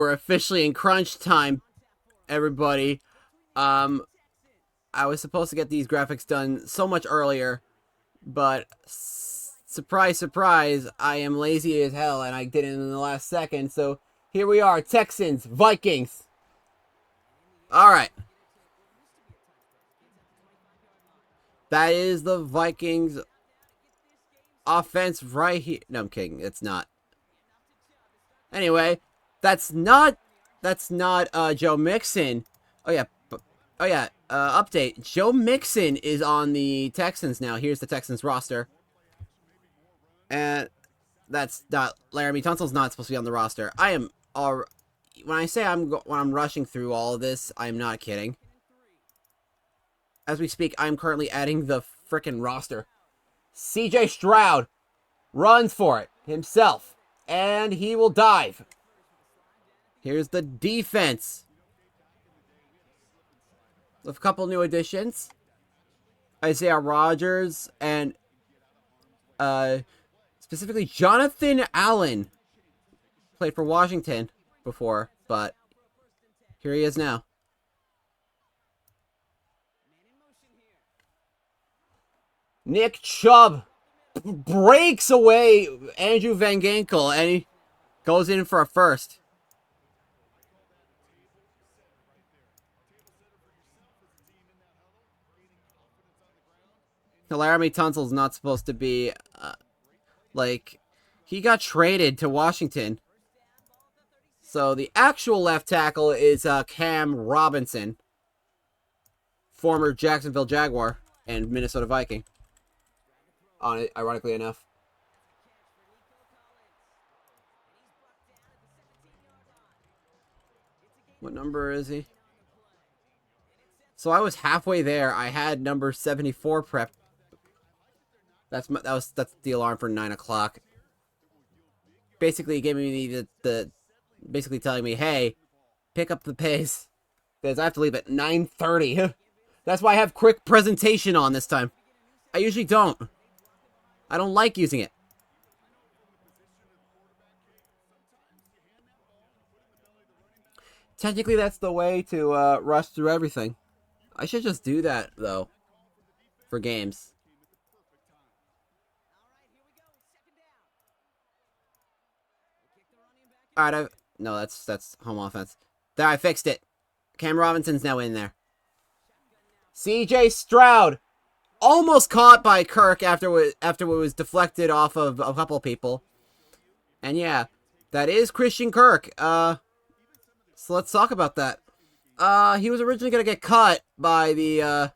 We're officially in crunch time, everybody. Um, I was supposed to get these graphics done so much earlier, but surprise, surprise, I am lazy as hell and I did it in the last second. So here we are, Texans, Vikings. All right. That is the Vikings offense right here. No, I'm kidding. It's not. Anyway, that's not Joe Mixon. Oh yeah. Oh yeah. Update. Joe Mixon is on the Texans now. Here's the Texans roster. And that's not Laramie Tunsil's not supposed to be on the roster. I am all when I say when I'm rushing through all of this, I'm not kidding. As we speak, I'm currently adding the frickin' roster. CJ Stroud runs for it himself, and he will dive. Here's the defense. With a couple new additions. Isaiah Rodgers and specifically Jonathan Allen played for Washington before, but here he is now. Nick Chubb breaks away Andrew Van Ginkel and he goes in for a first. Laramie Tunsil's not supposed to be, he got traded to Washington. So the actual left tackle is Cam Robinson, former Jacksonville Jaguar and Minnesota Viking. Ironically enough. What number is he? So I was halfway there. I had number 74 prep. That's the alarm for 9 o'clock. Basically, it gave me the basically telling me, hey, pick up the pace because I have to leave at 9:30. That's why I have quick presentation on this time. I usually don't. I don't like using it. Technically, that's the way to rush through everything. I should just do that, though, for games. Alright, no, that's home offense. There, I fixed it. Cam Robinson's now in there. CJ Stroud almost caught by Kirk after it was deflected off of a couple of people. And yeah, that is Christian Kirk. So let's talk about that. He was originally gonna get cut by the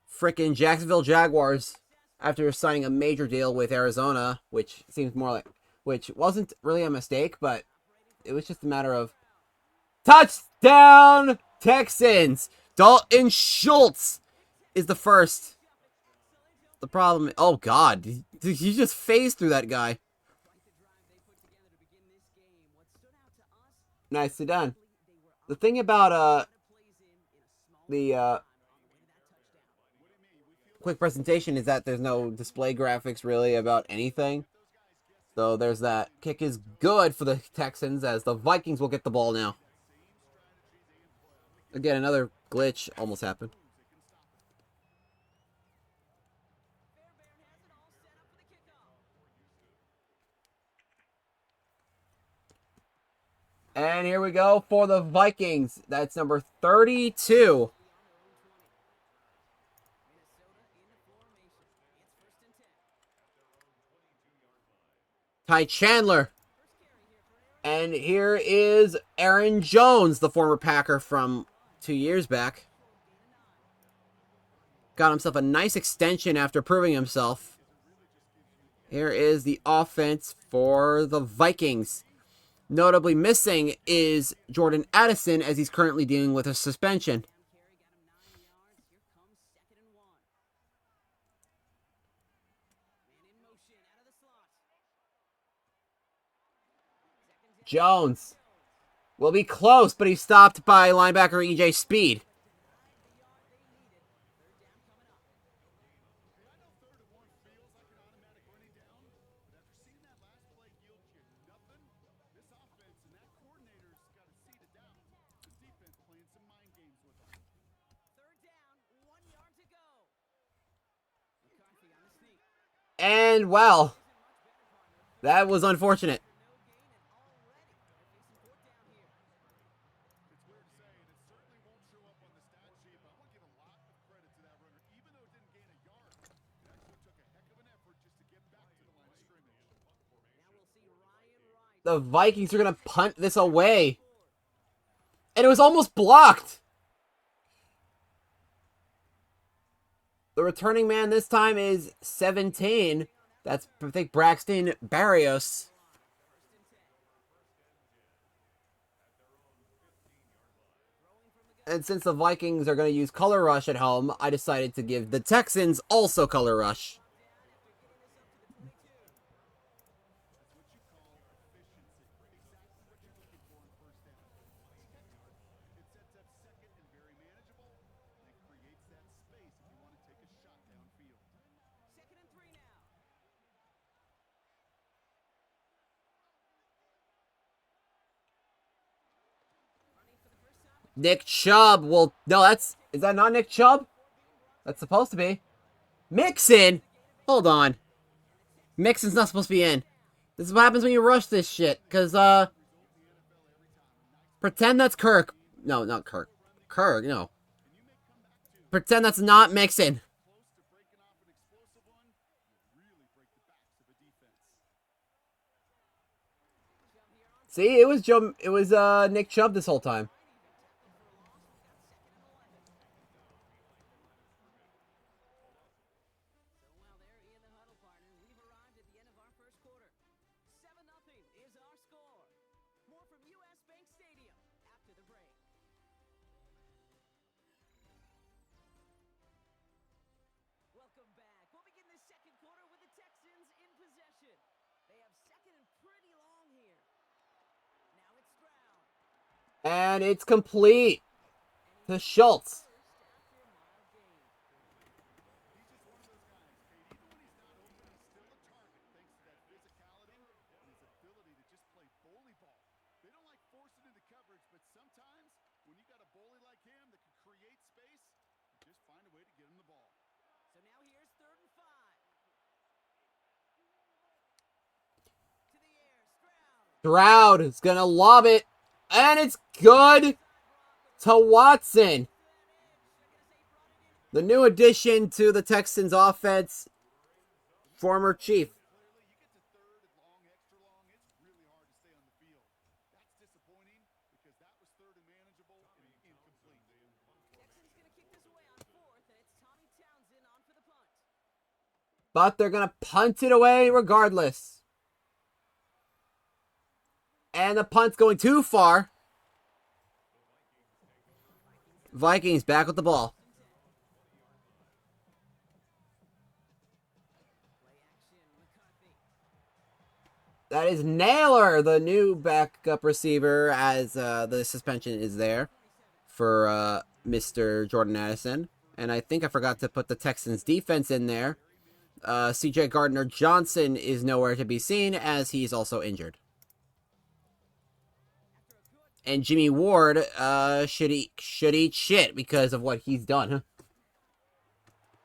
frickin' Jacksonville Jaguars after signing a major deal with Arizona, which seems more like, which wasn't really a mistake, but it was just a matter of touchdown Texans. Dalton Schultz is the first. The problem, oh god, he just phased through that guy. Nicely done. The thing about the quick presentation is that there's no display graphics really about anything. So there's that. Kick is good for the Texans as the Vikings will get the ball now. Again, another glitch almost happened. And here we go for the Vikings. That's number 32. Ty Chandler. And here is Aaron Jones, the former Packer from 2 years back. Got himself a nice extension after proving himself. Here is the offense for the Vikings. Notably missing is Jordan Addison as he's currently dealing with a suspension. Jones will be close, but he's stopped by linebacker E.J. Speed. And, well, that was unfortunate. The Vikings are going to punt this away. And it was almost blocked. The returning man this time is 17. That's, I think, Braxton Barrios. And since the Vikings are going to use Color Rush at home, I decided to give the Texans also Color Rush. Nick Chubb will... No, that's... Is that not Nick Chubb? That's supposed to be. Mixon? Hold on. Mixon's not supposed to be in. This is what happens when you rush this shit. Because, pretend that's Kirk. No, not Kirk. Kirk, no. Pretend that's not Mixon. See, it was Nick Chubb this whole time. Welcome back. We'll begin the second quarter with the Texans in possession. They have second and pretty long here. Now it's Stroud. And it's complete to Schultz. Stroud is going to lob it. And it's good to Watson. The new addition to the Texans offense. Former Chief. But they're going to punt it away regardless. And the punt's going too far. Vikings back with the ball. That is Naylor, the new backup receiver, as the suspension is there for Mr. Jordan Addison. And I think I forgot to put the Texans defense in there. C.J. Gardner-Johnson is nowhere to be seen as he's also injured. And Jimmy Ward should eat shit because of what he's done.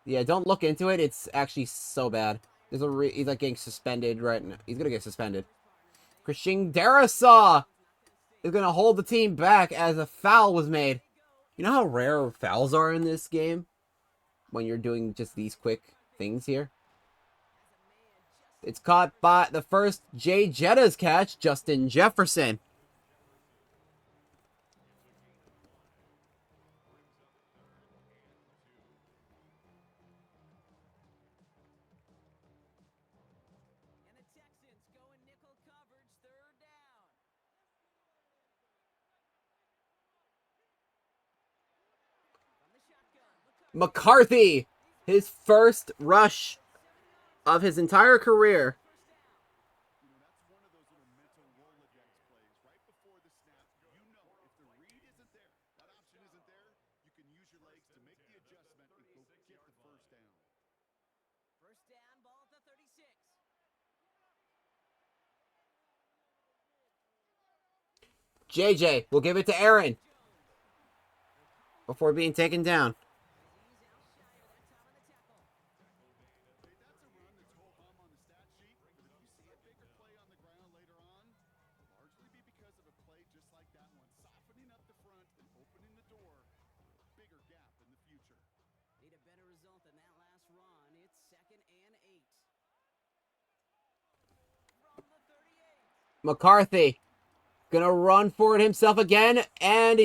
Yeah, don't look into it. It's actually so bad. He's like getting suspended right now. He's gonna get suspended. Christian Darrisaw is gonna hold the team back as a foul was made. You know how rare fouls are in this game when you're doing just these quick things here. It's caught by the first Jay Jetta's catch, Justin Jefferson. McCarthy, his first rush of his entire career. JJ will give it to Aaron before being taken down. better result than that last run. It's 2nd and 8. From the 38. McCarthy gonna run for it himself again, and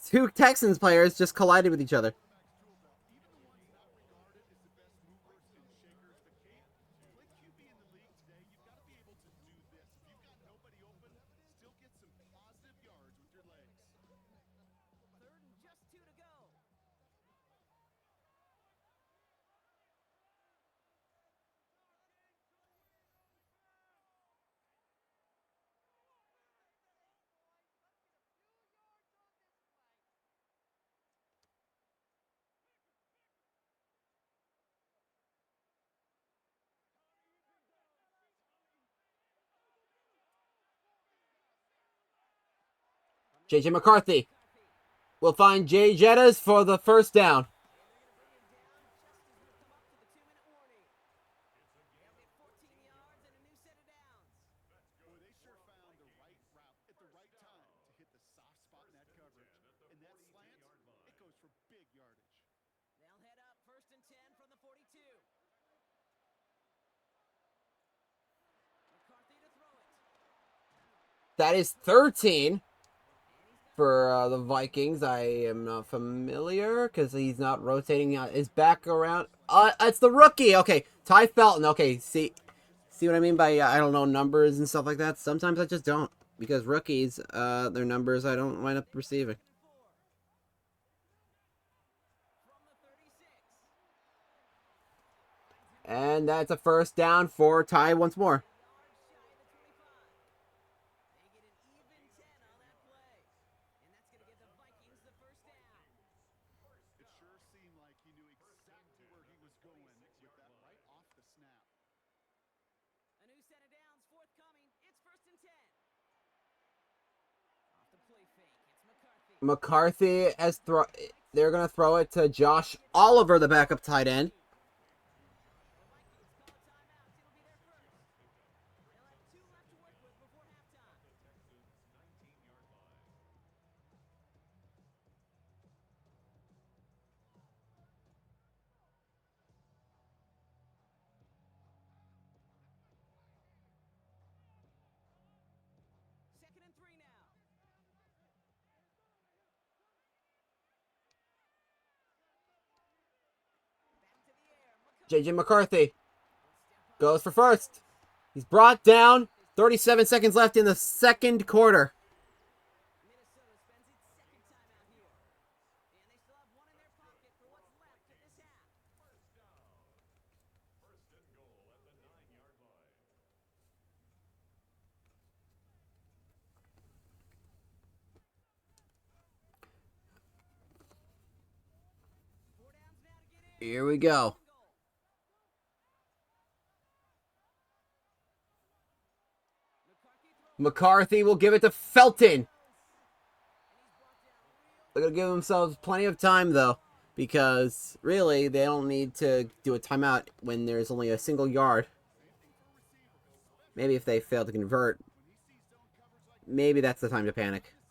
two Texans players just collided with each other. Third and just 2 to go. JJ McCarthy will find Jay Jettas for the first down. They'll head up 1st and 10 from the 42. McCarthy to throw it. That is 13 for the Vikings. I am not familiar because he's not rotating his back around. It's the rookie. Okay, Ty Felton. Okay, see what I mean by I don't know numbers and stuff like that. Sometimes I just don't because rookies, their numbers I don't wind up receiving. And that's a first down for Ty once more. A new set of downs forthcoming. It's 1st and 10. Off the play fake. It's McCarthy. McCarthy as they're gonna throw it to Josh Oliver, the backup tight end. The Vikings call a timeout. It'll be their first. They'll have 2 left to work with before halftime. Second and 3 now. Back to the air. JJ McCarthy goes for first. He's brought down. 37 seconds left in the second quarter. Minnesota spends its second timeout here. And they still have one in their pocket for what's left of this half. Here we go. McCarthy will give it to Felton. They're going to give themselves plenty of time, though, because really they don't need to do a timeout when there's only a single yard. Maybe if they fail to convert, maybe that's the time to panic. Now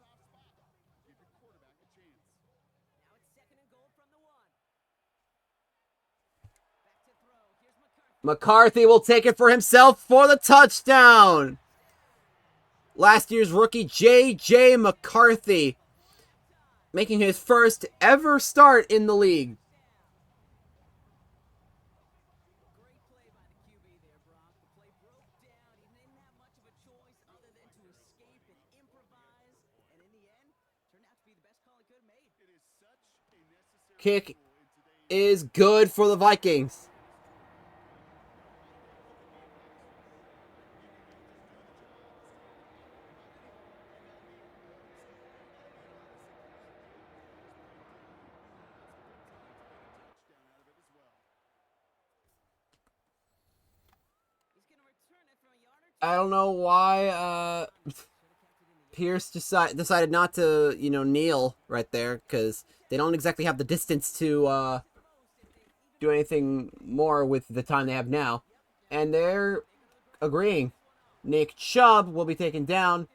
it's 2nd and goal from the 1. Back to throw. Here's McCarthy. McCarthy will take it for himself for the touchdown. Last year's rookie J.J. McCarthy making his first ever start in the league. Great play by the QB there, Brock. The play broke down. He didn't have much of a choice other than to escape and improvise. And in the end, turned out to be the best call he could have made. Kick is good for the Vikings. He's going to return it from a yard or 2. I don't know why Pierce decided not to, kneel right there because they don't exactly have the distance to do anything more with the time they have now. And they're agreeing. Nick Chubb will be taken down,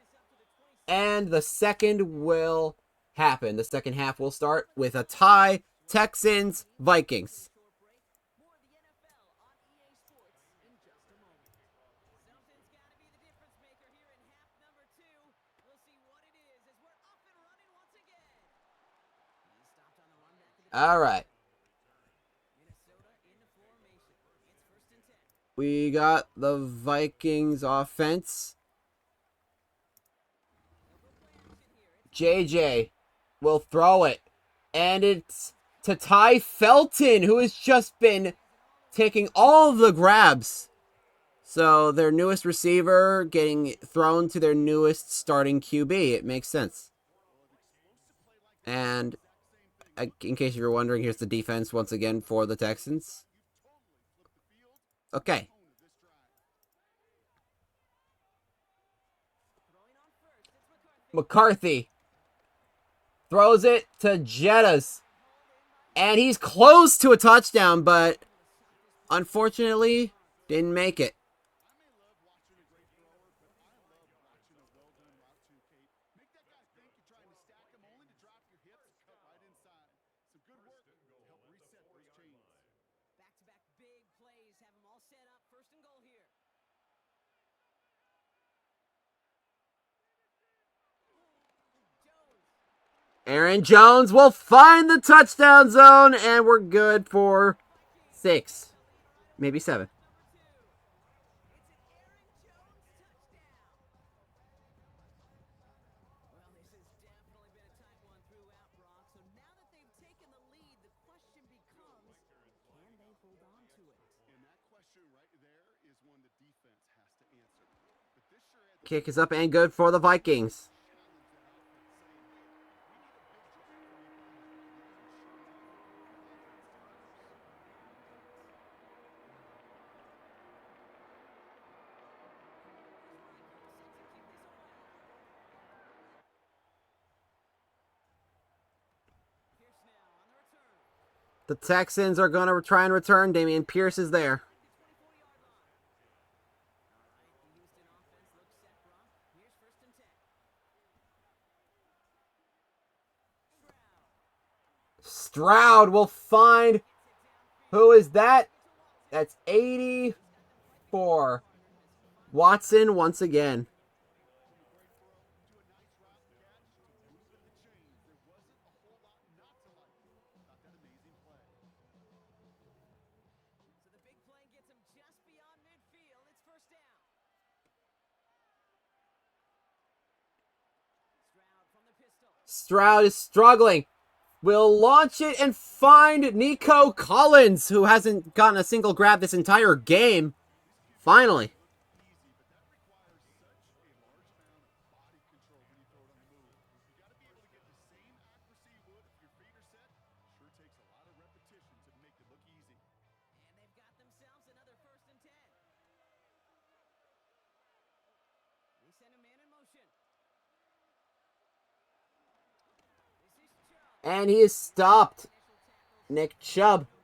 and the second will happen. The second half will start with a tie, Texans, Vikings. All right. Minnesota into formation. It's first and 10. We got the Vikings offense. They'll go play action here. It's JJ will throw it. And it's to Ty Felton, who has just been taking all of the grabs. So their newest receiver getting thrown to their newest starting QB. It makes sense. And in case you were wondering, here's the defense once again for the Texans. Okay. throwing on first. It's McCarthy. McCarthy throws it to Jettas. And he's close to a touchdown, but unfortunately didn't make it. Back-to-back big plays have them all set up. First and goal here. Jones. Aaron Jones will find the touchdown zone, and we're good for 6, maybe 7. Well, this has definitely been a tight one throughout, Brock. So now that they've taken the lead, the question becomes, can they hold on to it? Kick is up and good for the Vikings. Pierce now on the return. The Texans are going to try and return. Damian Pierce is there. The 24-yard line. All right, the Houston offense looks set, Brock. Here's first and 10. Stroud will find. Who is that? That's 84. Watson once again. So the big play gets him just beyond midfield. It's first down. Stroud from the pistol. Stroud is struggling. Will launch it and find Nico Collins, who hasn't gotten a single grab this entire game. Finally. And they've got themselves another first and 10. They send a man in motion. This is Chubb. And he is stopped. Nick Chubb. No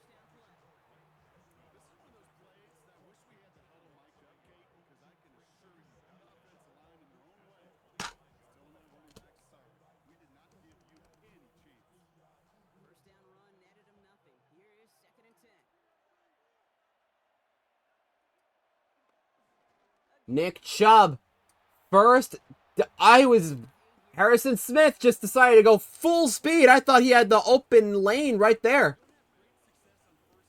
gain on that first down play. First down run netted him nothing. Here is second and 10. Nick Chubb. First, Harrison Smith just decided to go full speed. I thought he had the open lane right there.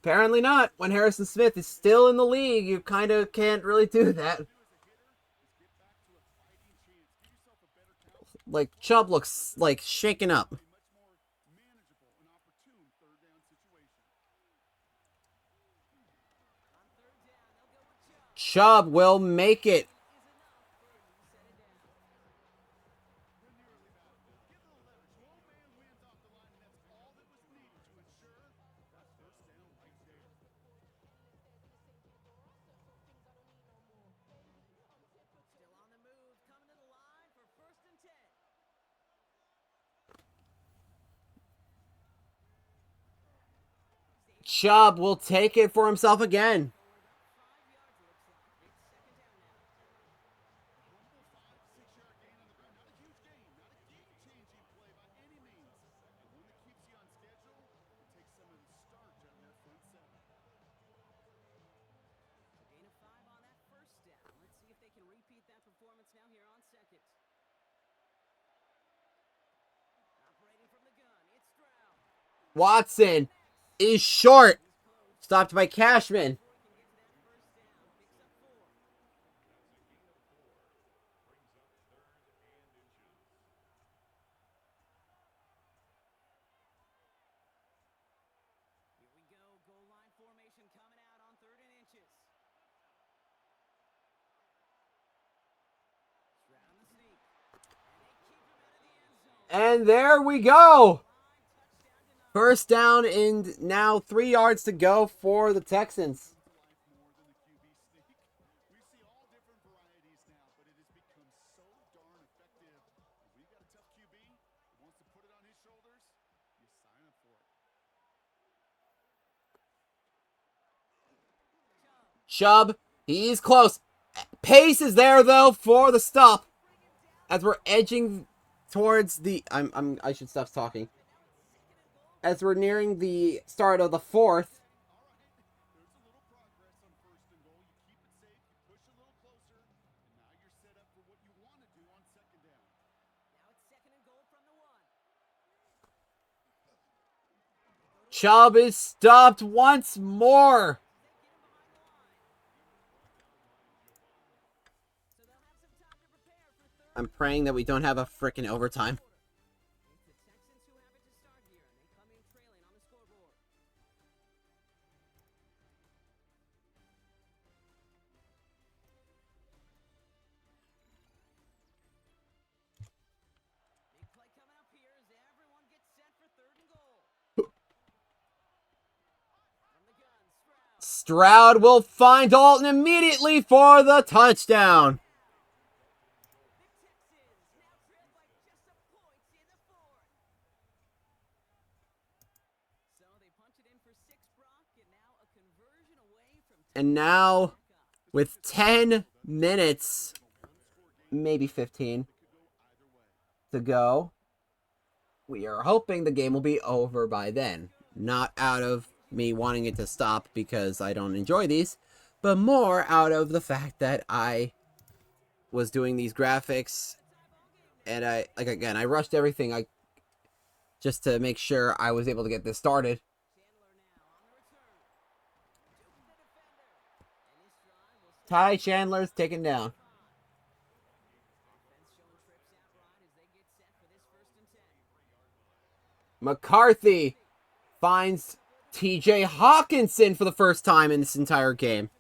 Apparently not. When Harrison Smith is still in the league, you kind of can't really do that. Like, Chubb looks like shaken up. Chubb will make it. Still on the move, coming to the line for first and 10. Chubb will take it for himself again. Forward about 5 yards, it looks like. It's second down now. A gain of 5 on that first down. Let's see if they can repeat that performance now here on second. Operating from the gun, it's Stroud. Watson is short. Stopped by Cashman. Goal line formation coming out on 3rd and inches. Stroud on the sneak. And they keep him out of the end zone. And there we go. First down and now 3 yards to go for the Texans. Chubb, he's close. Pace is there though for the stop. As we're edging towards the I should stop talking. As we're nearing the start of the 4th. Chubb is stopped once more. I'm praying that we don't have a frickin' overtime. It's the Texans who have it to start here, and they come in trailing on the scoreboard. Big play coming up here as everyone gets set for 3rd and goal. From the gun, Stroud. Stroud will find Dalton immediately for the touchdown. And now, with 10 minutes, maybe 15 to go, we are hoping the game will be over by then. Not out of me wanting it to stop because I don't enjoy these, but more out of the fact that I was doing these graphics and I rushed everything just to make sure I was able to get this started. Ty Chandler's taken down. McCarthy finds TJ Hawkinson for the first time in this entire game.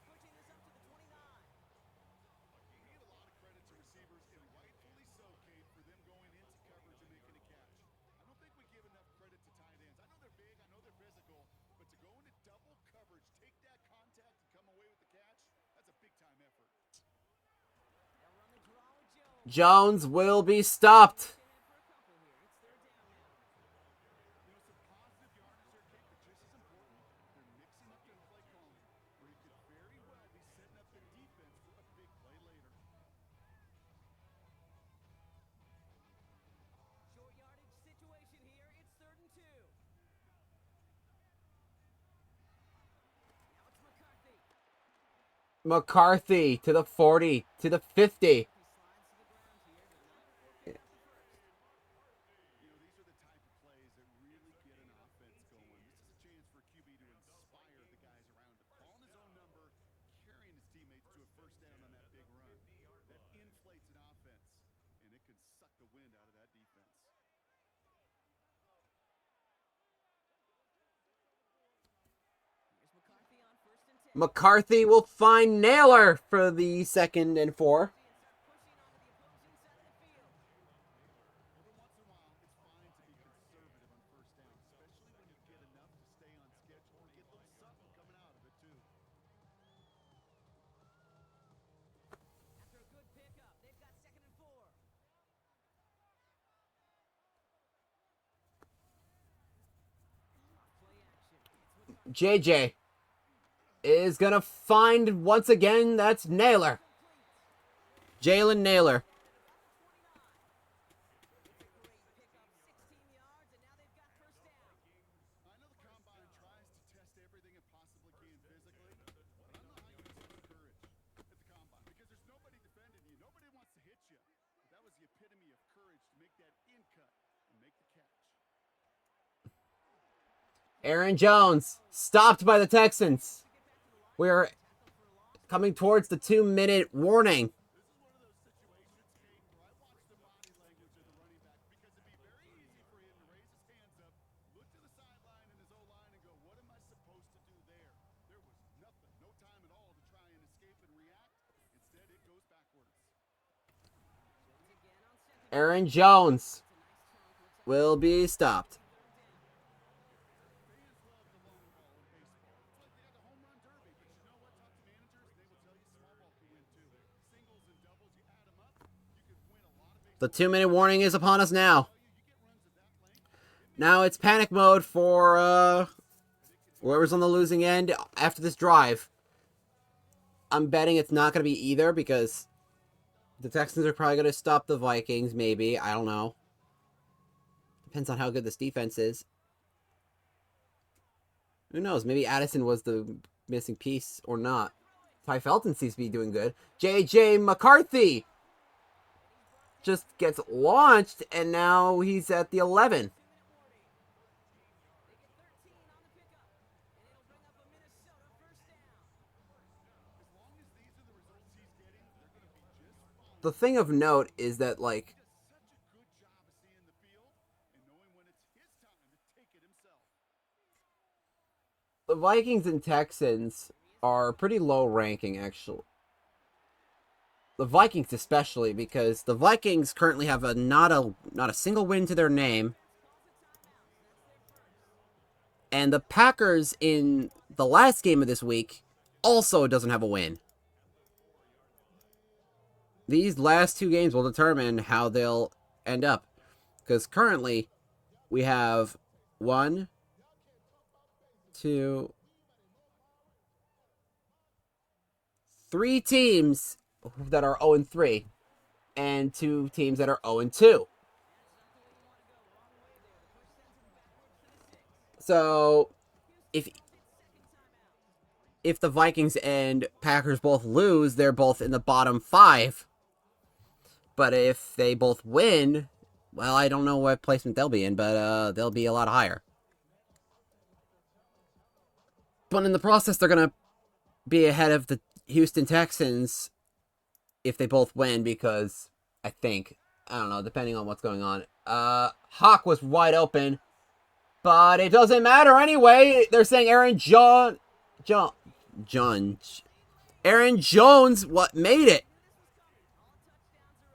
Jones will be stopped. Short yardage situation here. It's 3rd and 2. Now it's McCarthy. McCarthy to the 40, to the 50. McCarthy will find Naylor for the 2nd and 4. After a good pickup, they've got 2nd and 4. Play action. JJ is going to find once again, that's Naylor. Jalen Naylor. Aaron Jones stopped by the Texans. We're coming towards the 2-minute warning. Aaron Jones will be stopped. The 2-minute warning is upon us now. Now it's panic mode for whoever's on the losing end after this drive. I'm betting it's not going to be either because the Texans are probably going to stop the Vikings, maybe. I don't know. Depends on how good this defense is. Who knows? Maybe Addison was the missing piece or not. Ty Felton seems to be doing good. J.J. McCarthy just gets launched, and now he's at the 11. The thing of note is that, like, the Vikings and Texans are pretty low ranking, actually. The Vikings especially, because the Vikings currently have not a single win to their name. And the Packers in the last game of this week also doesn't have a win. These last two games will determine how they'll end up. Because currently, we have 1, 2, 3 teams that are 0-3, and 2 teams that are 0-2. So, if the Vikings and Packers both lose, they're both in the bottom 5. But if they both win, well, I don't know what placement they'll be in, but they'll be a lot higher. But in the process, they're going to be ahead of the Houston Texans if they both win, because I think, I don't know, depending on what's going on. Hawk was wide open, but it doesn't matter anyway. They're saying Aaron Jones, what made it?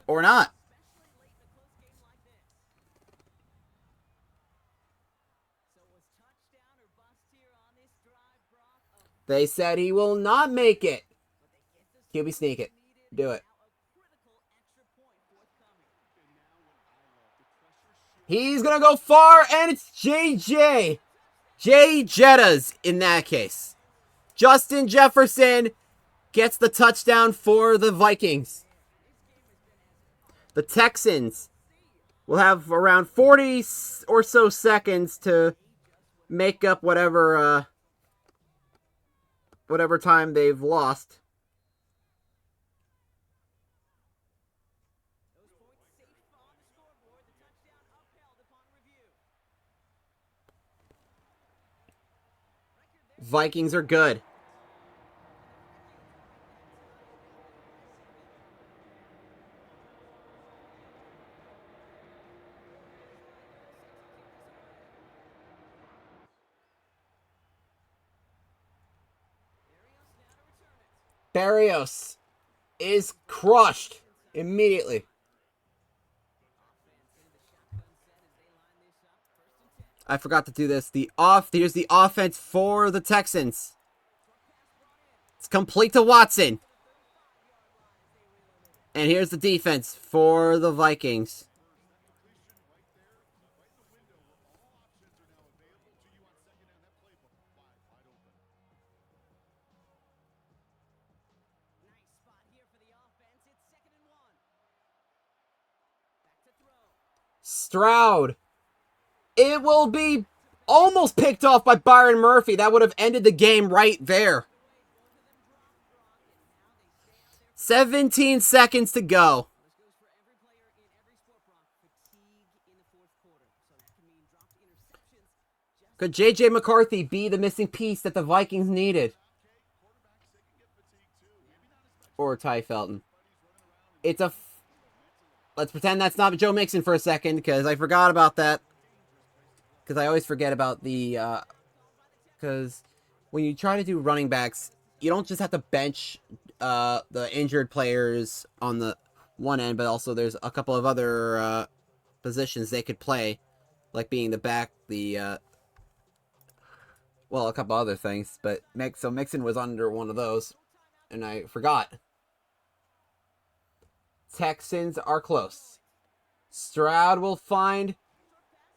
Or not. They said he will not make it. QB sneak it. Do it. He's going to go far, and it's JJ. Jay Jettas in that case. Justin Jefferson gets the touchdown for the Vikings. The Texans will have around 40 or so seconds to make up whatever time they've lost. Vikings are good. Barrios is crushed immediately. I forgot to do this. Here's the offense for the Texans. It's complete to Watson. And here's the defense for the Vikings. Stroud. It will be almost picked off by Byron Murphy. That would have ended the game right there. 17 seconds to go. Could J.J. McCarthy be the missing piece that the Vikings needed? Or Ty Felton? It's a... Let's pretend that's not Joe Mixon for a second, because I forgot about that. Because I always forget about the... Because when you try to do running backs, you don't just have to bench the injured players on the one end, but also there's a couple of other positions they could play, like being the back, well, a couple other things. But so Mixon was under one of those, and I forgot. Texans are close. Stroud will find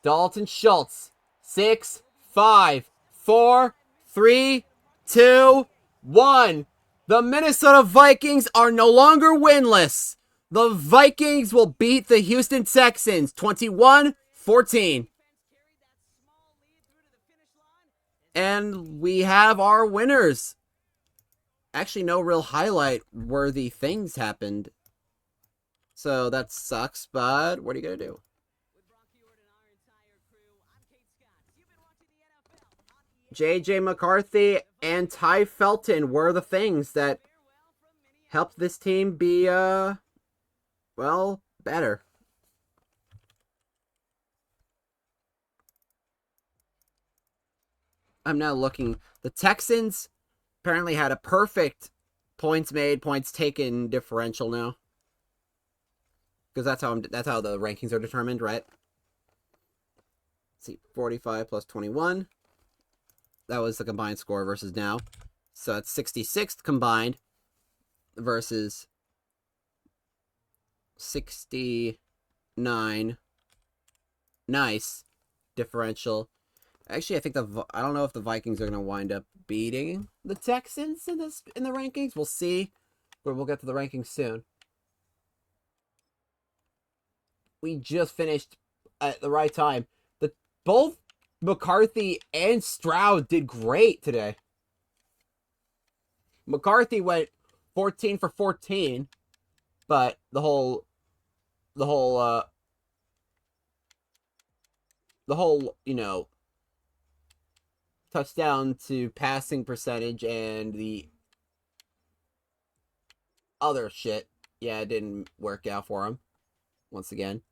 Dalton Schultz. 6, 5, 4, 3, 2, 1. The Minnesota Vikings are no longer winless. The Vikings will beat the Houston Texans 21-14. And we have our winners. Actually, no real highlight-worthy things happened. So that sucks, but what are you going to do? J.J. McCarthy and Ty Felton were the things that helped this team be, well, better. I'm now looking. The Texans apparently had a perfect points made, points taken differential now. Because that's how the rankings are determined, right? Let's see, 45 plus 21. That was the combined score versus now. So it's 66th combined versus 69. Nice differential. Actually, I think I don't know if the Vikings are going to wind up beating the Texans in the rankings. We'll see, but we'll get to the rankings soon. We just finished at the right time. Both McCarthy and Stroud did great today. McCarthy went 14 for 14, but the whole touchdown to passing percentage and the other shit, it didn't work out for him once again.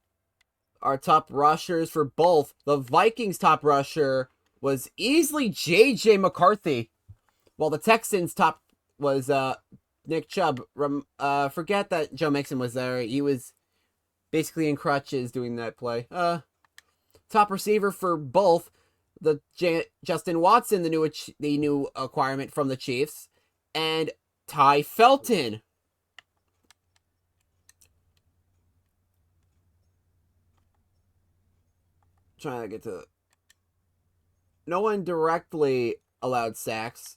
Our top rushers for both. The Vikings' top rusher was easily J.J. McCarthy, while the Texans' top was Nick Chubb. Forget that Joe Mixon was there. He was basically in crutches doing that play. Top receiver for both. Justin Watson, the new acquirement from the Chiefs, and Ty Felton. Trying to get to... No one directly allowed sacks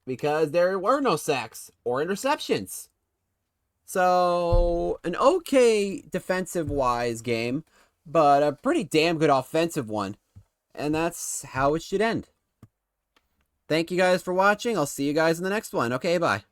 because there were no sacks or interceptions. So, an okay defensive-wise game, but a pretty damn good offensive one. And that's how it should end. Thank you guys for watching. I'll see you guys in the next one. Okay, bye.